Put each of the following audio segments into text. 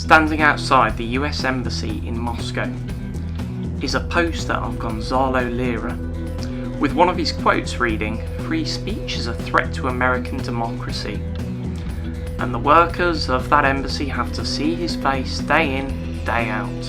Standing outside the US Embassy in Moscow is a poster of Gonzalo Lira, with one of his quotes reading, "Free speech is a threat to American democracy." And the workers of that embassy have to see his face day in, day out.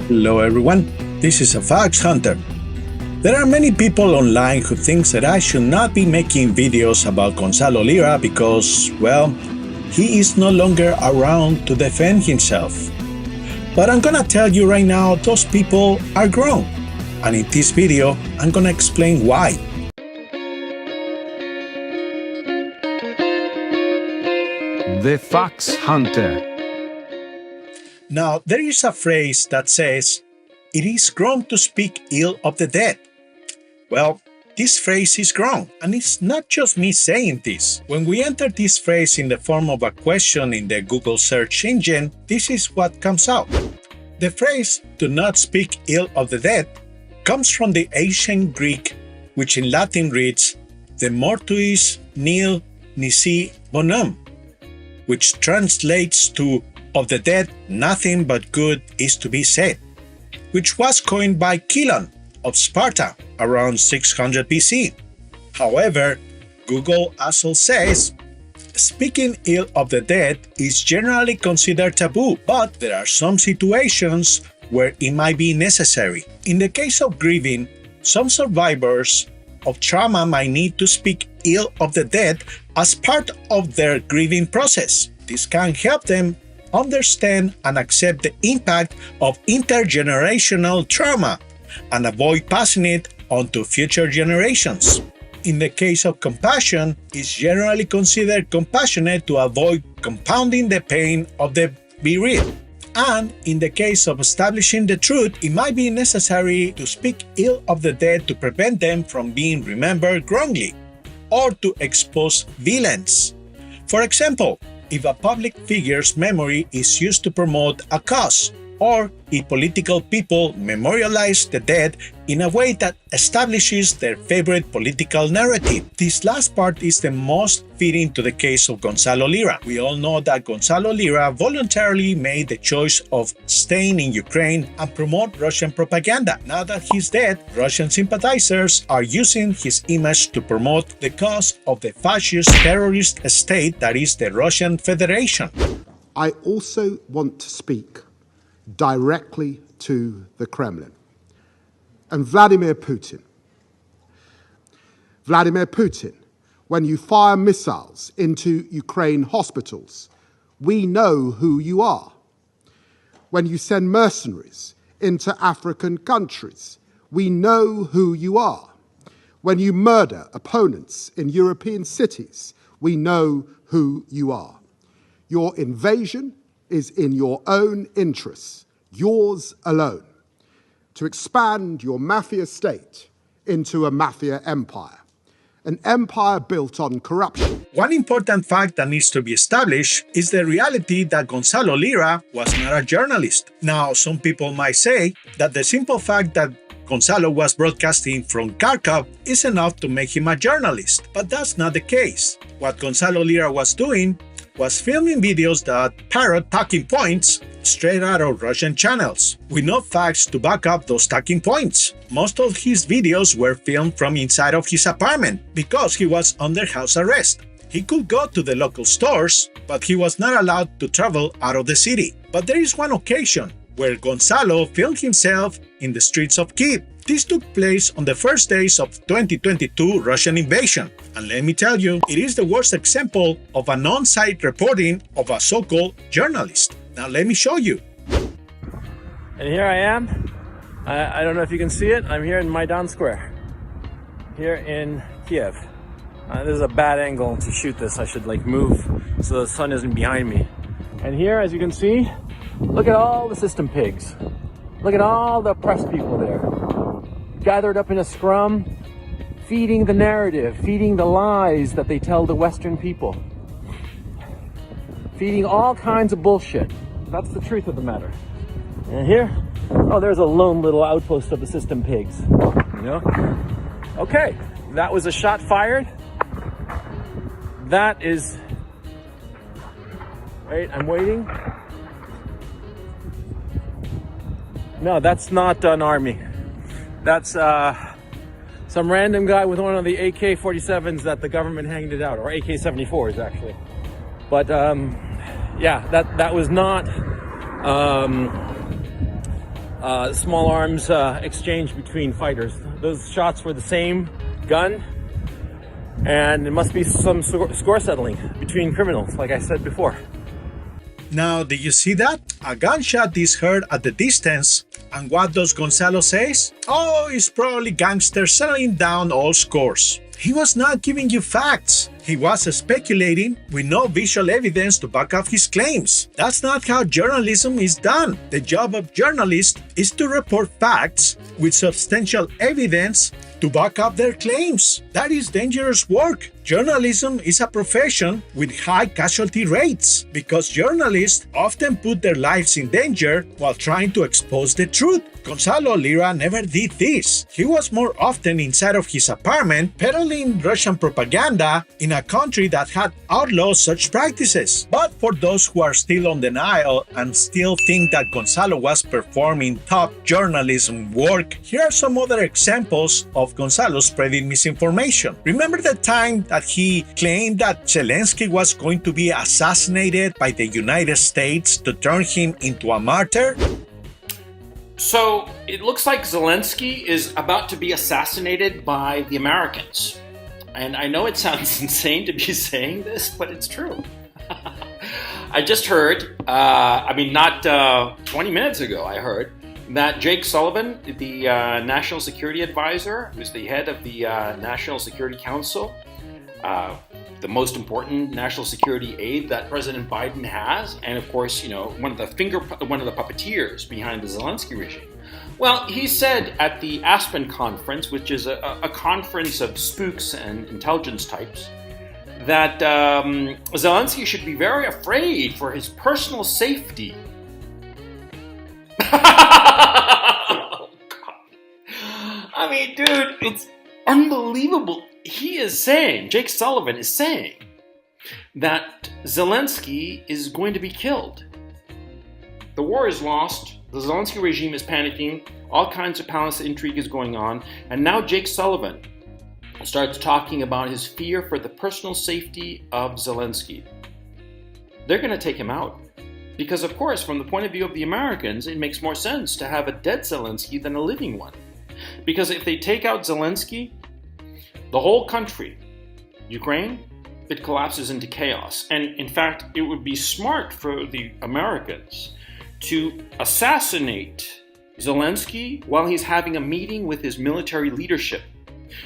Hello everyone, this is a Facts Hunter. There are many people online who think that I should not be making videos about Gonzalo Lira because, well, he is no longer around to defend himself. But I'm gonna tell you right now, those people are grown. And in this video, I'm gonna explain why. The Facts Hunter. Now, there is a phrase that says, "It is wrong to speak ill of the dead." Well, this phrase is wrong, and it's not just me saying this. When we enter this phrase in the form of a question in the Google search engine, this is what comes out. The phrase, "do not speak ill of the dead," comes from the ancient Greek, which in Latin reads, "de mortuis nil nisi bonum," which translates to "of the dead nothing but good is to be said," which was coined by Chilon of Sparta around 600 BC. However, Google also says, speaking ill of the dead is generally considered taboo, but there are some situations where it might be necessary. In the case of grieving, some survivors of trauma might need to speak ill of the dead as part of their grieving process. This can help them understand and accept the impact of intergenerational trauma and avoid passing it on to future generations. In the case of compassion, it's generally considered compassionate to avoid compounding the pain of the bereaved. And in the case of establishing the truth, it might be necessary to speak ill of the dead to prevent them from being remembered wrongly, or to expose villains. For example, if a public figure's memory is used to promote a cause, or if political people memorialize the dead in a way that establishes their favorite political narrative. This last part is the most fitting to the case of Gonzalo Lira. We all know that Gonzalo Lira voluntarily made the choice of staying in Ukraine and promote Russian propaganda. Now that he's dead, Russian sympathizers are using his image to promote the cause of the fascist terrorist state that is the Russian Federation. I also want to speak directly to the Kremlin and Vladimir Putin. Vladimir Putin, when you fire missiles into Ukraine hospitals, we know who you are. When you send mercenaries into African countries, we know who you are. When you murder opponents in European cities, we know who you are. Your invasion is in your own interests, yours alone, to expand your mafia state into a mafia empire, an empire built on corruption. One important fact that needs to be established is the reality that Gonzalo Lira was not a journalist. Now, some people might say that the simple fact that Gonzalo was broadcasting from Kharkov is enough to make him a journalist, but that's not the case. What Gonzalo Lira was doing was filming videos that parrot talking points straight out of Russian channels, with no facts to back up those talking points. Most of his videos were filmed from inside of his apartment because he was under house arrest. He could go to the local stores, but he was not allowed to travel out of the city. But there is one occasion where Gonzalo filmed himself in the streets of Kyiv. This took place on the first days of 2022 Russian invasion. And let me tell you, it is the worst example of an on-site reporting of a so-called journalist. Now let me show you. And here I am. I don't know if you can see it. I'm here in Maidan Square, here in Kiev. This is a bad angle to shoot this. I should move so the sun isn't behind me. And here, as you can see, look at all the system pigs. Look at all the oppressed people there, gathered up in a scrum, feeding the narrative, feeding the lies that they tell the Western people, feeding all kinds of bullshit. That's the truth of the matter. And here, oh, there's a lone little outpost of the system pigs, you know? Okay, that was a shot fired. That is, wait, I'm waiting. No, that's not an army. That's some random guy with one of the AK-47s that the government handed out, or AK-74s actually. But yeah, that was not small arms exchange between fighters. Those shots were the same gun, and it must be some score settling between criminals, like I said before. Now, did you see that? A gunshot is heard at the distance, and what does Gonzalo says? Oh, it's probably gangsters settling down all scores. He was not giving you facts. He was speculating with no visual evidence to back up his claims. That's not how journalism is done. The job of journalists is to report facts with substantial evidence to back up their claims. That is dangerous work. Journalism is a profession with high casualty rates because journalists often put their lives in danger while trying to expose the truth. Gonzalo Lira never did this. He was more often inside of his apartment peddling Russian propaganda in a country that had outlawed such practices. But for those who are still on denial and still think that Gonzalo was performing top journalism work, here are some other examples of Gonzalo spreading misinformation. Remember the time that he claimed that Zelensky was going to be assassinated by the United States to turn him into a martyr? So it looks like Zelensky is about to be assassinated by the Americans. And I know it sounds insane to be saying this, but it's true. I just heard, not 20 minutes ago, I heard that Jake Sullivan, the National Security Advisor, who's the head of the National Security Council, the most important national security aid that President Biden has, and of course, one of the puppeteers behind the Zelensky regime. Well, he said at the Aspen conference, which is a conference of spooks and intelligence types, that Zelensky should be very afraid for his personal safety. Oh, God. I mean, dude, it's unbelievable. He is saying, Jake Sullivan is saying, that Zelensky is going to be killed. The war is lost, the Zelensky regime is panicking, all kinds of palace intrigue is going on, and now Jake Sullivan starts talking about his fear for the personal safety of Zelensky. They're going to take him out. Because, of course, from the point of view of the Americans, it makes more sense to have a dead Zelensky than a living one. Because if they take out Zelensky, the whole country, Ukraine, it collapses into chaos. And in fact, it would be smart for the Americans to assassinate Zelensky while he's having a meeting with his military leadership.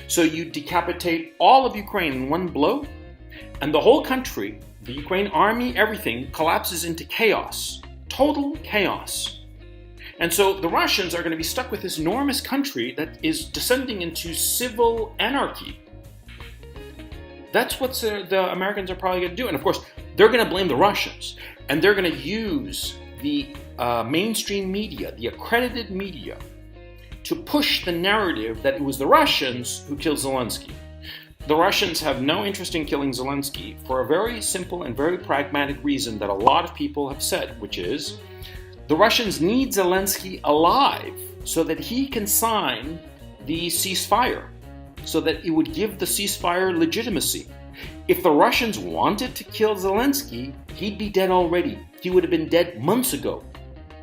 So you decapitate all of Ukraine in one blow, and the whole country, the Ukraine army, everything collapses into chaos, total chaos. And so the Russians are going to be stuck with this enormous country that is descending into civil anarchy. That's what the Americans are probably going to do. And of course, they're going to blame the Russians. And they're going to use the mainstream media, the accredited media, to push the narrative that it was the Russians who killed Zelensky. The Russians have no interest in killing Zelensky for a very simple and very pragmatic reason that a lot of people have said, which is the Russians need Zelensky alive so that he can sign the ceasefire, so that it would give the ceasefire legitimacy. If the Russians wanted to kill Zelensky, he'd be dead already. He would have been dead months ago.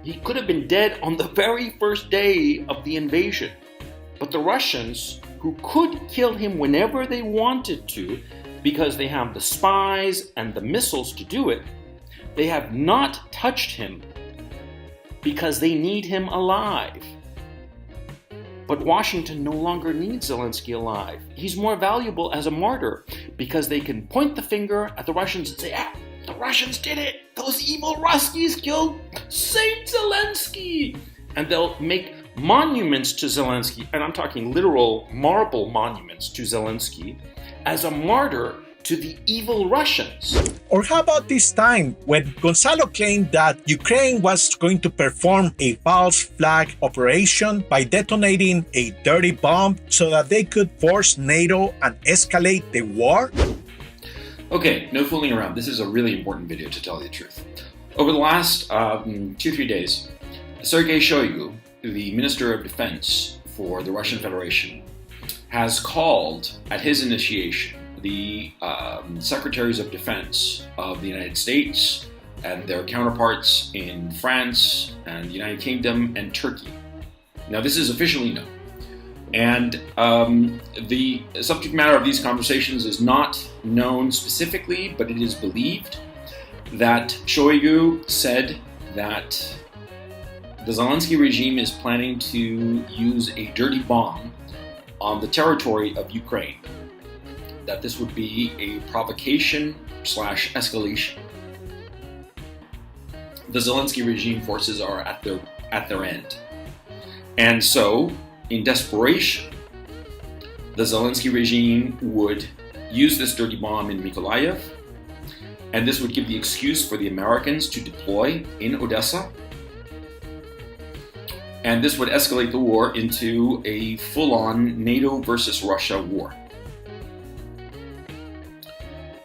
He could have been dead on the very first day of the invasion. But the Russians, who could kill him whenever they wanted to, because they have the spies and the missiles to do it, they have not touched him because they need him alive. But Washington no longer needs Zelensky alive. He's more valuable as a martyr because they can point the finger at the Russians and say, the Russians did it! Those evil Ruskies killed Saint Zelensky! And they'll make monuments to Zelensky, and I'm talking literal marble monuments to Zelensky, as a martyr to the evil Russians. Or how about this time when Gonzalo claimed that Ukraine was going to perform a false flag operation by detonating a dirty bomb so that they could force NATO and escalate the war? Okay, no fooling around. This is a really important video, to tell you the truth. Over the last 2-3 days, Sergei Shoigu, the Minister of Defense for the Russian Federation, has called, at his initiation, the Secretaries of Defense of the United States and their counterparts in France and the United Kingdom and Turkey. Now, this is officially known. And the subject matter of these conversations is not known specifically, but it is believed that Shoigu said that the Zelensky regime is planning to use a dirty bomb on the territory of Ukraine, that this would be a provocation / escalation. The Zelensky regime forces are at their end. And so, in desperation, the Zelensky regime would use this dirty bomb in Mykolaiv, and this would give the excuse for the Americans to deploy in Odessa. And this would escalate the war into a full-on NATO versus Russia war.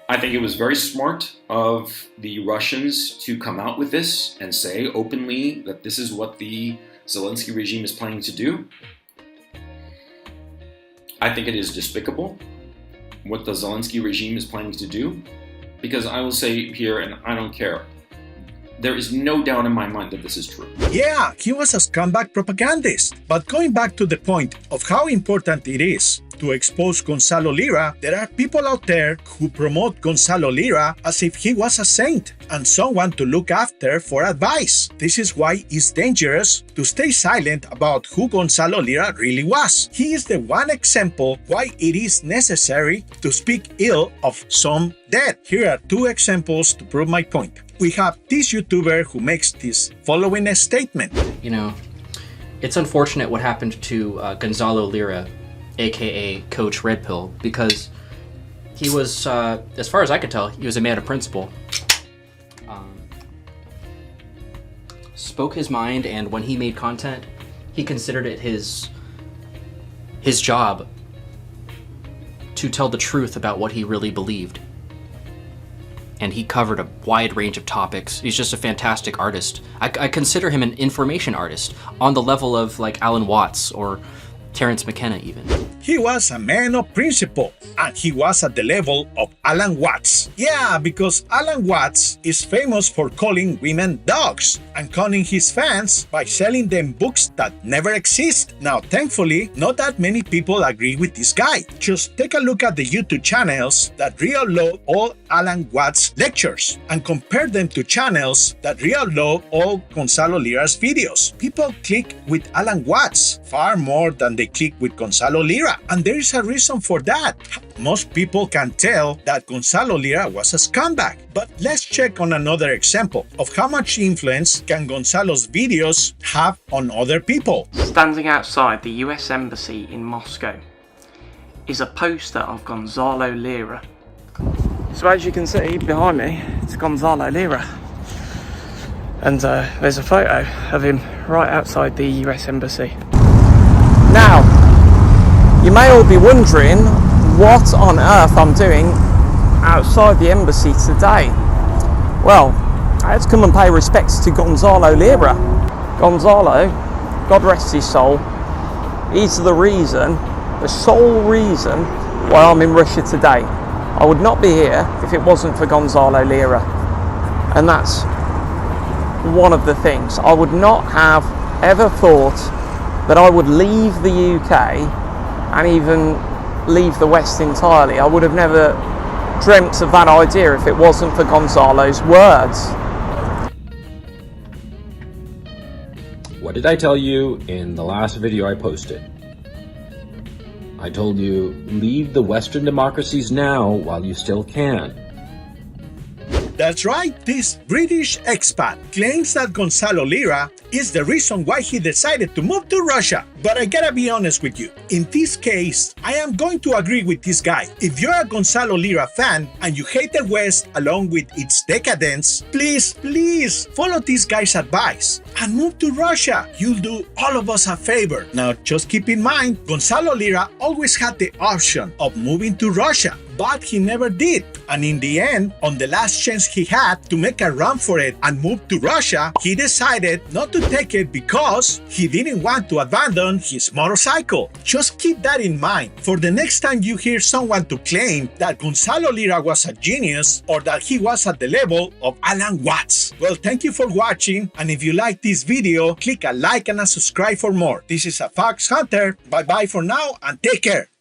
I think it was very smart of the Russians to come out with this and say openly that this is what the Zelensky regime is planning to do. I think it is despicable what the Zelensky regime is planning to do, because I will say here, and I don't care, there is no doubt in my mind that this is true. Yeah, he was a scumbag propagandist. But going back to the point of how important it is to expose Gonzalo Lira, there are people out there who promote Gonzalo Lira as if he was a saint and someone to look after for advice. This is why it's dangerous to stay silent about who Gonzalo Lira really was. He is the one example why it is necessary to speak ill of some dead. Here are two examples to prove my point. We have this YouTuber who makes this following statement. You know, it's unfortunate what happened to Gonzalo Lira, aka Coach Red Pill, because he was, as far as I could tell, he was a man of principle. Spoke his mind, and when he made content, he considered it his job to tell the truth about what he really believed. And he covered a wide range of topics. He's just a fantastic artist. I consider him an information artist on the level of like Alan Watts or Terence McKenna even. He was a man of principle, and he was at the level of Alan Watts. Yeah, because Alan Watts is famous for calling women dogs and conning his fans by selling them books that never exist. Now, thankfully, not that many people agree with this guy. Just take a look at the YouTube channels that re-upload all Alan Watts lectures and compare them to channels that re-upload all Gonzalo Lira's videos. People click with Alan Watts far more than they click with Gonzalo Lira. And there is a reason for that. Most people can tell that Gonzalo Lira was a scumbag. But let's check on another example of how much influence can Gonzalo's videos have on other people. Standing outside the US Embassy in Moscow is a poster of Gonzalo Lira. So as you can see behind me, it's Gonzalo Lira. And there's a photo of him right outside the US Embassy. Now, you may all be wondering what on earth I'm doing outside the embassy today. Well, I had to come and pay respects to Gonzalo Lira. Gonzalo, God rest his soul, he's the sole reason why I'm in Russia today. I would not be here if it wasn't for Gonzalo Lira. And that's one of the things. I would not have ever thought that I would leave the UK and even leave the West entirely. I would have never dreamt of that idea if it wasn't for Gonzalo's words. What did I tell you in the last video I posted? I told you, leave the Western democracies now while you still can. That's right, this British expat claims that Gonzalo Lira is the reason why he decided to move to Russia. But I gotta be honest with you, in this case, I am going to agree with this guy. If you're a Gonzalo Lira fan and you hate the West along with its decadence, please follow this guy's advice and move to Russia. You'll do all of us a favor. Now, just keep in mind, Gonzalo Lira always had the option of moving to Russia. but he never did. And in the end, on the last chance he had to make a run for it and move to Russia, he decided not to take it because he didn't want to abandon his motorcycle. Just keep that in mind for the next time you hear someone to claim that Gonzalo Lira was a genius or that he was at the level of Alan Watts. Well, thank you for watching, and if you like this video, click a like and a subscribe for more. This is a Fox Hunter. Bye bye for now and take care.